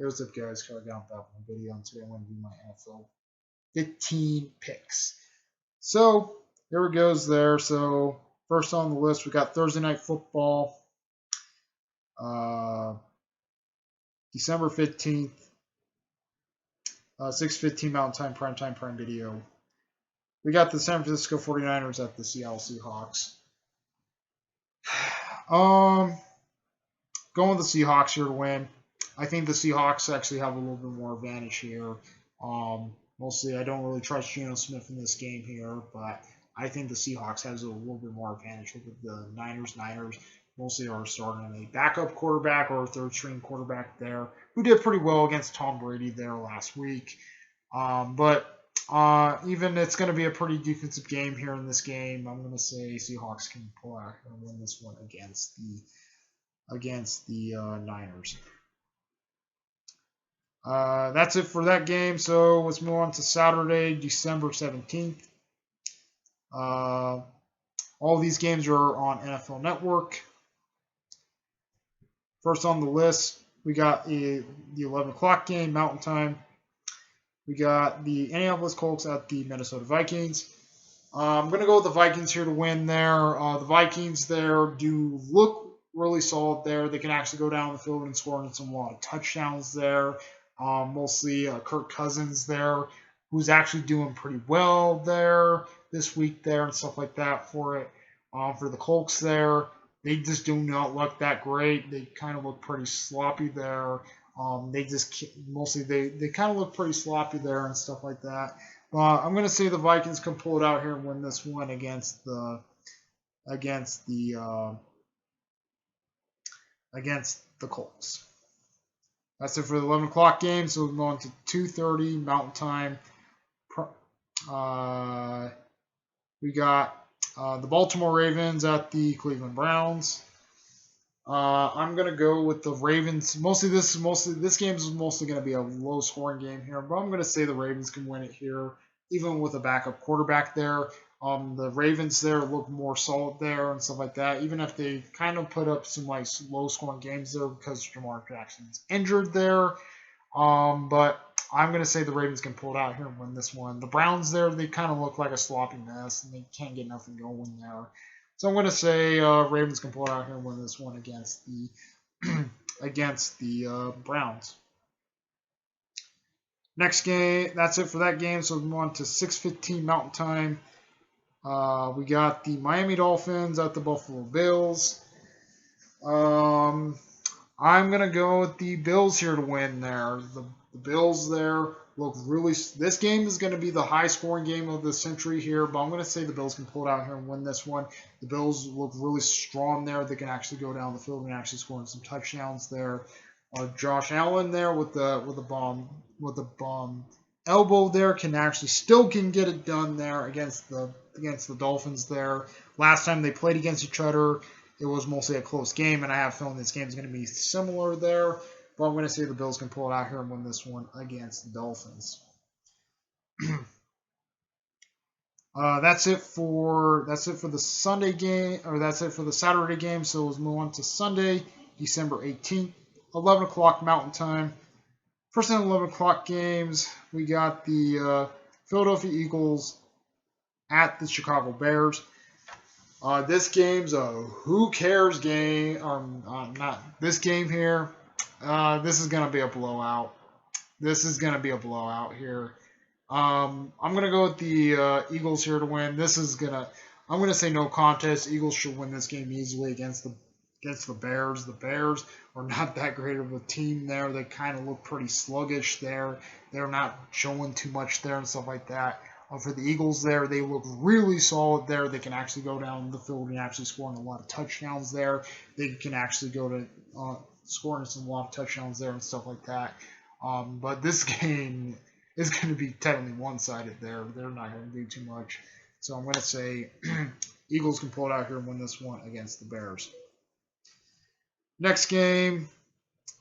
Hey, what's up, guys? Got back on my video, and today I'm going to do my NFL 15 picks. So here it goes there. So first on the list, we got Thursday Night Football, December 15th, 6:15 Mountain Time, Prime Video. We got the San Francisco 49ers at the Seattle Seahawks. Going with the Seahawks here to win. I think the Seahawks actually have a little bit more advantage here. Mostly, I don't really trust Geno Smith in this game here, but I think the Seahawks has a little bit more advantage with the Niners. Niners mostly are starting a backup quarterback or a third-string quarterback there, who did pretty well against Tom Brady there last week. But even it's going to be a pretty defensive game here in this game. I'm going to say Seahawks can pull out and win this one against the Niners. That's it for that game. So let's move on to Saturday, December 17th. All these games are on NFL Network. First on the list, we got the 11 o'clock game, Mountain Time. We got the Indianapolis Colts at the Minnesota Vikings. I'm going to go with the Vikings here to win there. The Vikings there do look really solid there. They can actually go down the field and score a lot of touchdowns there. Mostly Kirk Cousins there, who's actually doing pretty well there this week there and stuff like that for it. For the Colts there, they just do not look that great. They kind of look pretty sloppy there. They kind of look pretty sloppy there and stuff like that. I'm going to say the Vikings can pull it out here and win this one against the Colts. That's it for the 11 o'clock game. So we're going to 2:30 Mountain Time. We got the Baltimore Ravens at the Cleveland Browns. I'm gonna go with the Ravens. This game is mostly gonna be a low-scoring game here, but I'm gonna say the Ravens can win it here, even with a backup quarterback there. The Ravens there look more solid there and stuff like that, even if they kind of put up some like low-scoring games there because Jamar Jackson's injured there. But I'm going to say the Ravens can pull it out here and win this one. The Browns there, they kind of look like a sloppy mess, and they can't get nothing going there. So I'm going to say Ravens can pull it out here and win this one against the Browns. Next game, that's it for that game. So we move on to 6:15 Mountain Time. We got the Miami Dolphins at the Buffalo Bills. I'm going to go with the Bills here to win there. The Bills there look really... This game is going to be the high-scoring game of the century here, but I'm going to say the Bills can pull it out here and win this one. The Bills look really strong there. They can actually go down the field and actually score some touchdowns there. Josh Allen there with the bomb elbow there can get it done there against the Dolphins there. Last time they played against each other, it was mostly a close game, and I have a feeling this game is going to be similar there. But I'm going to say the Bills can pull it out here and win this one against the Dolphins. That's it for the Sunday game, or that's it for the Saturday game. So let's move on to Sunday, December 18th, 11 o'clock Mountain Time. First and 11 o'clock games, we got the Philadelphia Eagles at the Chicago Bears. This game's a who cares game. Not this game here. This is going to be a blowout. Here. I'm going to go with the Eagles here to win. I'm going to say no contest. Eagles should win this game easily against the Bears. The Bears are not that great of a team there. They kind of look pretty sluggish there. They're not showing too much there and stuff like that. For the Eagles there, they look really solid there. They can actually go down the field and actually scoring a lot of touchdowns there. They can actually go to scoring a lot of touchdowns there and stuff like that. But this game is going to be technically one-sided there. They're not going to do too much. So I'm going to say Eagles can pull it out here and win this one against the Bears. Next game,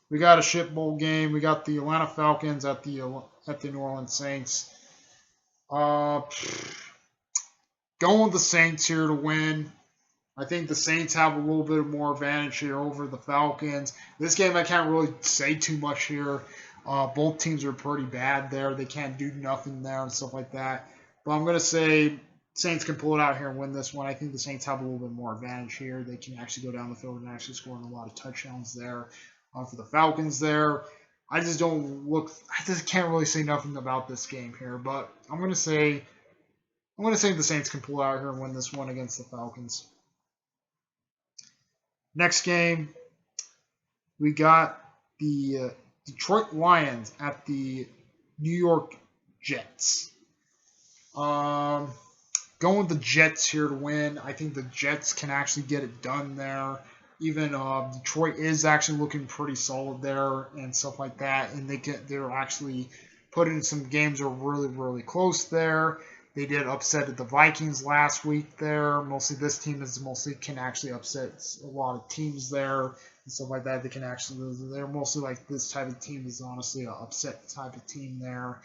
we got a shit bowl game. We got the Atlanta Falcons at the New Orleans Saints. Going with the Saints here to win. I think the Saints have a little bit more advantage here over the Falcons. This game I can't really say too much here. Both teams are pretty bad there. They can't do nothing there and stuff like that. But I'm going to say Saints can pull it out here and win this one. I think the Saints have a little bit more advantage here. They can actually go down the field and actually score a lot of touchdowns there. For the Falcons there, I just can't really say nothing about this game here. But I'm going to say the Saints can pull out here and win this one against the Falcons. Next game, we got the Detroit Lions at the New York Jets. Going with the Jets here to win. I think the Jets can actually get it done there. Even Detroit is actually looking pretty solid there and stuff like that. And they're actually putting some games are really close there. They did upset the Vikings last week there. Mostly this team can actually upset a lot of teams there and stuff like that. They're mostly like this type of team is honestly an upset type of team there.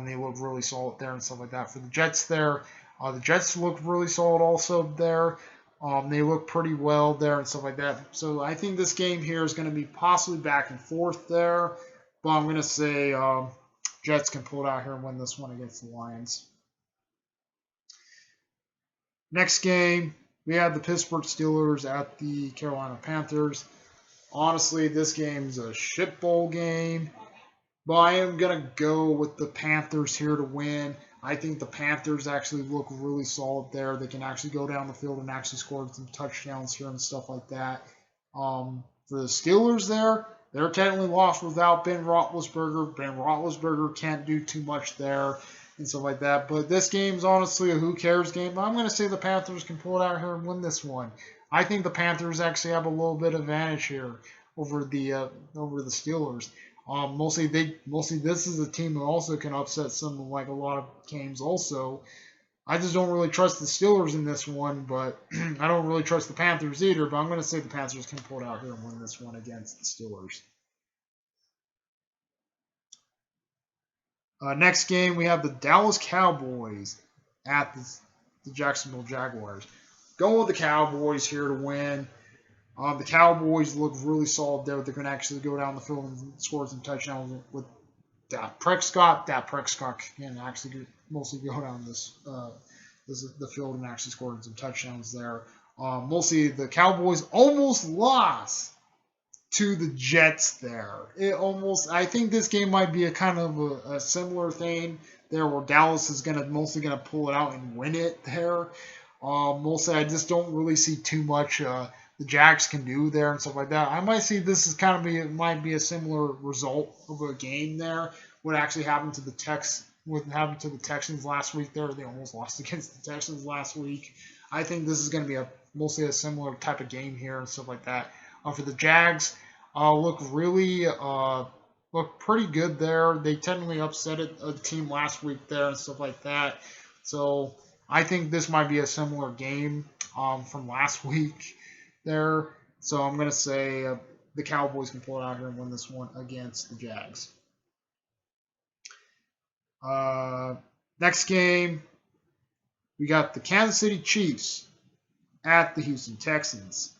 They look really solid there and stuff like that. For the Jets there, the Jets look really solid also there. They look pretty well there and stuff like that. So I think this game here is going to be possibly back and forth there. But I'm going to say Jets can pull it out here and win this one against the Lions. Next game, we have the Pittsburgh Steelers at the Carolina Panthers. Honestly, this game's a shit bowl game. But I am going to go with the Panthers here to win. I think the Panthers actually look really solid there. They can actually go down the field and actually score some touchdowns here and stuff like that. For the Steelers there, they're technically lost without Ben Roethlisberger. Ben Roethlisberger can't do too much there and stuff like that. But this game's honestly a who cares game. But I'm going to say the Panthers can pull it out here and win this one. I think the Panthers actually have a little bit of advantage here over the Steelers. Mostly this is a team that also can upset some like a lot of games also. I just don't really trust the Steelers in this one, but I don't really trust the Panthers either. But I'm going to say the Panthers can pull it out here and win this one against the Steelers. Next game, we have the Dallas Cowboys at the Jacksonville Jaguars. Going with the Cowboys here to win. The Cowboys look really solid there. They're going to actually go down the field and score some touchdowns with Dak Prescott. Dak Prescott can actually mostly go down the field and actually score some touchdowns there. Mostly the Cowboys almost lost to the Jets there. I think this game might be a kind of a similar thing there where Dallas is mostly going to pull it out and win it there. Mostly I just don't really see too much the Jags can do there and stuff like that. I might see this is might be a similar result of a game there. What actually happened to the Texans last week there? They almost lost against the Texans last week. I think this is going to be mostly a similar type of game here and stuff like that. For the Jags, look pretty good there. They technically upset a team last week there and stuff like that. So I think this might be a similar game from last week there. So I'm going to say the Cowboys can pull it out here and win this one against the Jags. Next game, we got the Kansas City Chiefs at the Houston Texans.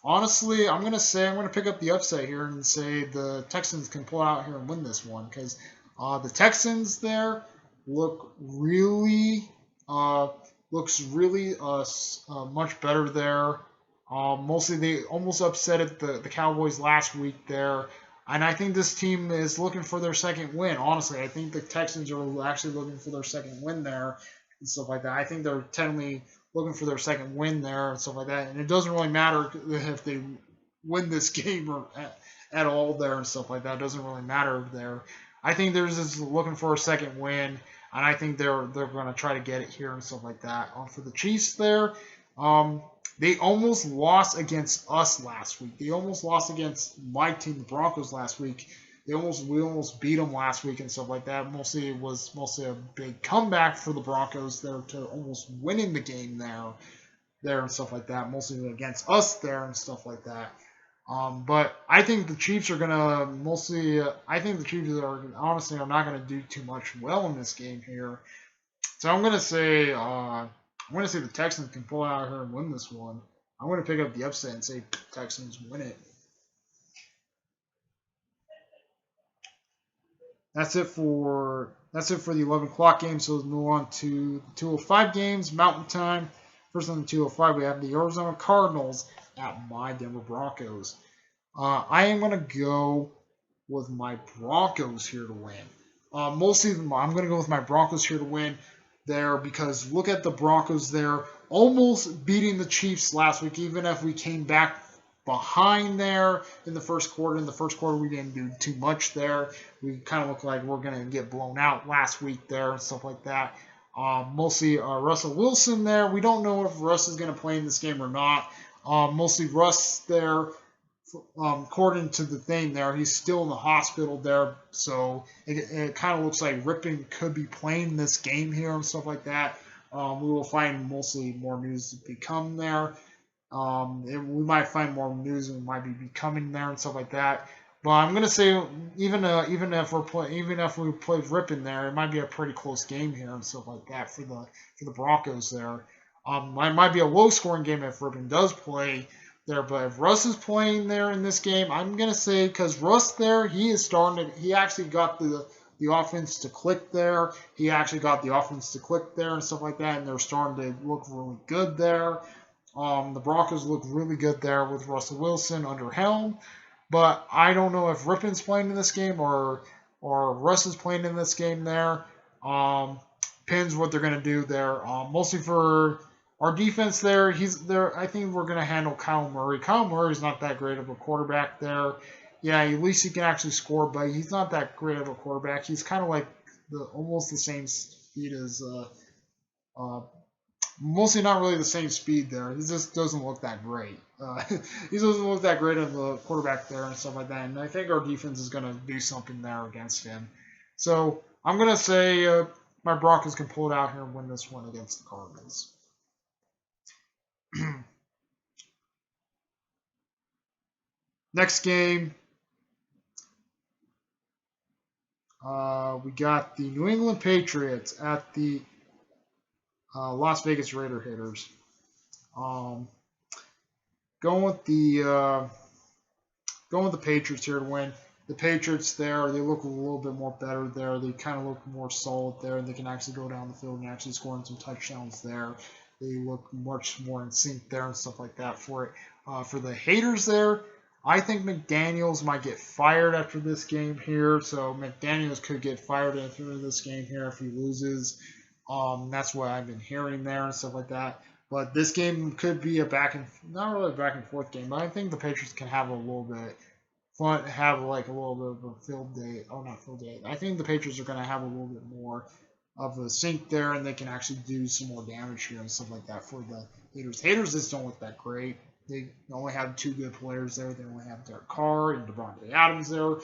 Honestly, I'm going to pick up the upset here and say the Texans can pull out here and win this one because the Texans there look really much better there. Mostly they almost upset the Cowboys last week there. And I think this team is looking for their second win. Honestly, I think the Texans are actually looking for their second win there and stuff like that. I think they're technically looking for their second win there and stuff like that. And it doesn't really matter if they win this game or at all there and stuff like that. It doesn't really matter there. I think they're just looking for a second win, and I think they're going to try to get it here and stuff like that. For the Chiefs there, they almost lost against us last week. They almost lost against my team, the Broncos, last week. We almost beat them last week and stuff like that. It was mostly a big comeback for the Broncos there to almost winning the game there and stuff like that. Mostly against us there and stuff like that. But I think the Chiefs are gonna honestly are not gonna do too much well in this game here. So I'm gonna say the Texans can pull out here and win this one. I'm gonna pick up the upset and say Texans win it. That's it for the 11 o'clock game. So let's move on to the 2:05 games, Mountain Time. First on the 2:05, we have the Arizona Cardinals at my Denver Broncos. I am going to go with my Broncos here to win. Mostly, I'm going to go with my Broncos here to win there because look at the Broncos there, almost beating the Chiefs last week, even if we came back behind there in the first quarter. In the first quarter, we didn't do too much there. We kind of looked like we're going to get blown out last week there and stuff like that. Mostly Russell Wilson there. We don't know if Russ is going to play in this game or not. Mostly Russ there. According to the thing there, he's still in the hospital there, so it kind of looks like Ripken could be playing this game here and stuff like that. We will find mostly more news to become there. We might find more news and might be becoming there and stuff like that. But I'm gonna say even if we play Ripken there, it might be a pretty close game here and stuff like that for the Broncos there. It might be a low scoring game if Ripken does play there, but if Russ is playing there in this game, I'm gonna say because Russ there, he actually got the offense to click there. He actually got the offense to click there and stuff like that, and they're starting to look really good there. The Broncos look really good there with Russell Wilson under helm, but I don't know if Ripken's playing in this game or Russ is playing in this game there. Depends what they're gonna do there. Mostly for our defense there, I think we're going to handle Kyle Murray. Kyle Murray's not that great of a quarterback there. Yeah, at least he can actually score, but he's not that great of a quarterback. He's kind of like almost the same speed as, mostly not really the same speed there. He just doesn't look that great. He doesn't look that great of a quarterback there and stuff like that. And I think our defense is going to do something there against him. So I'm going to say my Broncos can pull it out here and win this one against the Cardinals. Next game, we got the New England Patriots at the Las Vegas Raider Hitters. Going with the Patriots here to win. The Patriots there, they look a little bit more better there. They kind of look more solid there, and they can actually go down the field and actually score some touchdowns there. They look much more in sync there and stuff like that for it. For the haters there, I think McDaniels might get fired after this game here. So McDaniels could get fired after this game here if he loses. That's what I've been hearing there and stuff like that. But this game could be not really a back and forth game, but I think the Patriots can have a little bit fun, have like a little bit of a field day. Oh, not field day. I think the Patriots are going to have a little bit more of a sink there, and they can actually do some more damage here and stuff like that for the haters. Haters just don't look that great. They only have two good players there. They only have Derek Carr and Devontae Adams there.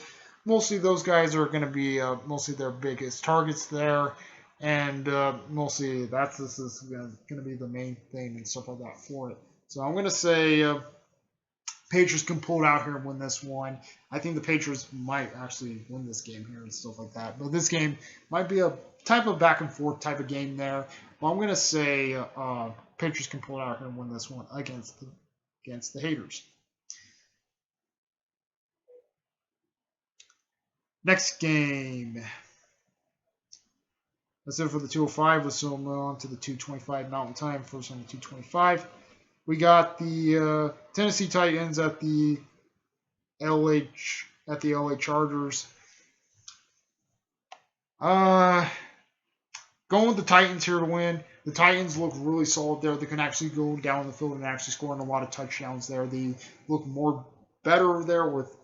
Mostly those guys are going to be mostly their biggest targets there, and mostly this is going to be the main thing and stuff like that for it. So I'm going to say Patriots can pull it out here and win this one. I think the Patriots might actually win this game here and stuff like that. But this game might be a type of back and forth type of game there. But I'm going to say Patriots can pull it out here and win this one against the haters. Next game. That's it for the 205. Let's move on to the 225 Mountain Time. First on the 225. We got the Tennessee Titans at the LA Chargers. Going with the Titans here to win. The Titans look really solid there. They can actually go down the field and actually scoring a lot of touchdowns there. They look better there with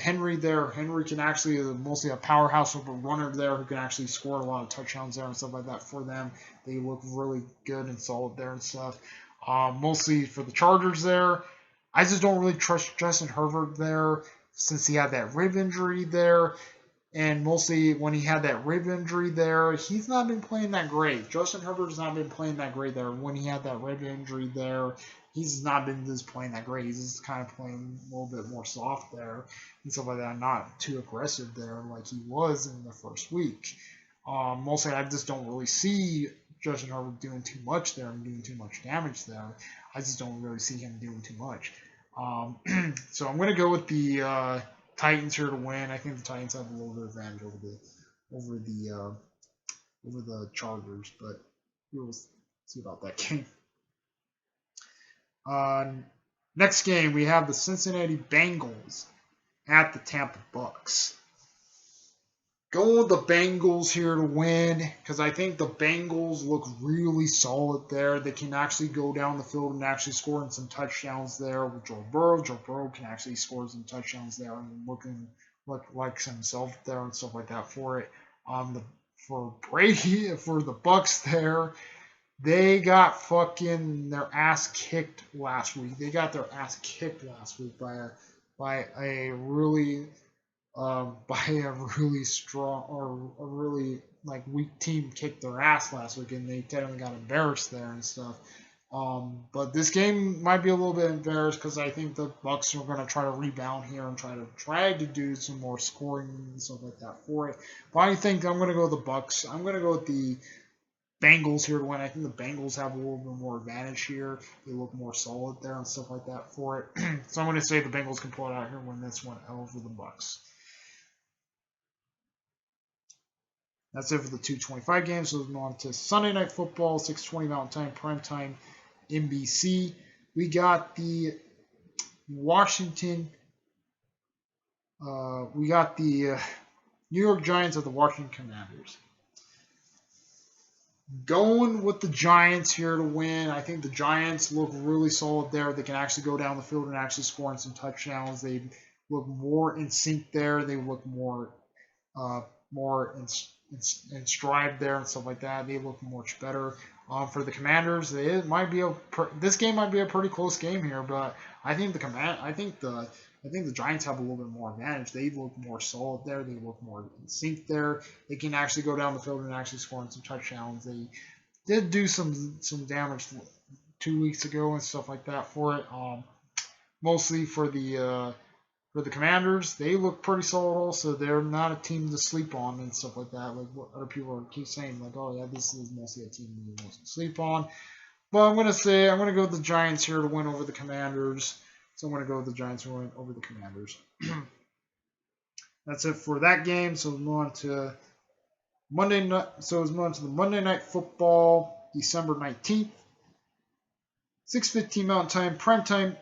Henry there. Henry can actually mostly a powerhouse of a runner there who can actually score a lot of touchdowns there and stuff like that for them. They look really good and solid there and stuff. Mostly for the Chargers there, I just don't really trust Justin Herbert there since he had that rib injury there. And mostly when he had that rib injury there, he's not been playing that great. Justin Herbert's not been playing that great there. When he had that rib injury there, he's not been just playing that great. He's just kind of playing a little bit more soft there and stuff like that. Not too aggressive there like he was in the first week. Mostly I just don't really see Justin Herbert doing too much there and doing too much damage there. I just don't really see him doing too much. So I'm going to go with the Titans here to win. I think the Titans have a little bit of advantage over the Chargers, but we'll see about that game. Next game, we have the Cincinnati Bengals at the Tampa Bucks. Going with the Bengals here to win because I think the Bengals look really solid there. They can actually go down the field and actually score in some touchdowns there with Joe Burrow. Joe Burrow can actually score some touchdowns there and look like himself there and stuff like that for it. For Brady, for the Bucks there, they got fucking their ass kicked last week. They got their ass kicked last week by a really strong or a really like weak team kicked their ass last week, and they technically got embarrassed there and stuff. But this game might be a little bit embarrassed because I think the Bucks are going to try to rebound here and try to do some more scoring and stuff like that for it. But I think I'm going to go with the Bucks. I'm going to go with the Bengals here to win. I think the Bengals have a little bit more advantage here. They look more solid there and stuff like that for it. So I'm going to say the Bengals can pull it out here and win this one over the Bucks. That's it for the 225 games. So moving on to Sunday Night Football, 6:20 Mountain Time, primetime, NBC. We got the New York Giants of the Washington Commanders. Going with the Giants here to win. I think the Giants look really solid there. They can actually go down the field and actually score in some touchdowns. They look more in sync there. They look more in stride there and stuff like that. They look much better. For the Commanders, this game might be a pretty close game here, but I think the Giants have a little bit more advantage. They look more solid there. They look more in sync there. They can actually go down the field and actually score in some touchdowns. They did do some damage 2 weeks ago and stuff like that for it. Mostly for the Commanders, they look pretty solid also. They're not a team to sleep on and stuff like that. Like what other people keep saying, like, oh yeah, this is mostly a team you want to sleep on. But I'm going to go with the Giants here to win over the Commanders. So I'm going to go with the Giants win over the Commanders. That's it for that game. So we'll move on to Monday night. So let's move on to the Monday Night Football, December 19th, 6:15 Mountain Time, primetime,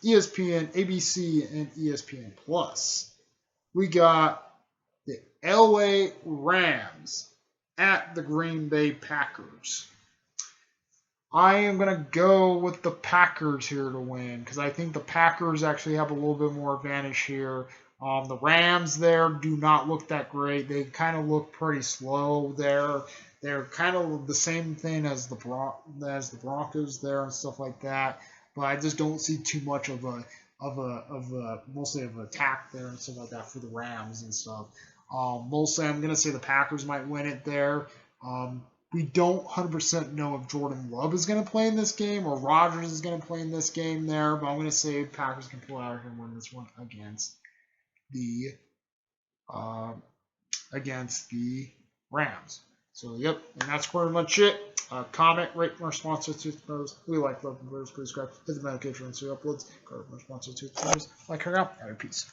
ESPN, ABC, and ESPN Plus. We got the LA Rams at the Green Bay Packers. I am going to go with the Packers here to win because I think the Packers actually have a little bit more advantage here. The Rams there do not look that great. They kind of look pretty slow there. They're kind of the same thing as the Broncos there and stuff like that. But I just don't see too much of mostly of an attack there and stuff like that for the Rams and stuff. Mostly I'm going to say the Packers might win it there. We don't 100% know if Jordan Love is going to play in this game or Rodgers is going to play in this game there, but I'm going to say Packers can pull out and win this one against the Rams. So, yep, and that's pretty much it. Comment, rate, more sponsor to those. We like, love, and please subscribe. Hit the notification so uploads. Comment, more sponsor to those. Like her out. All right, peace.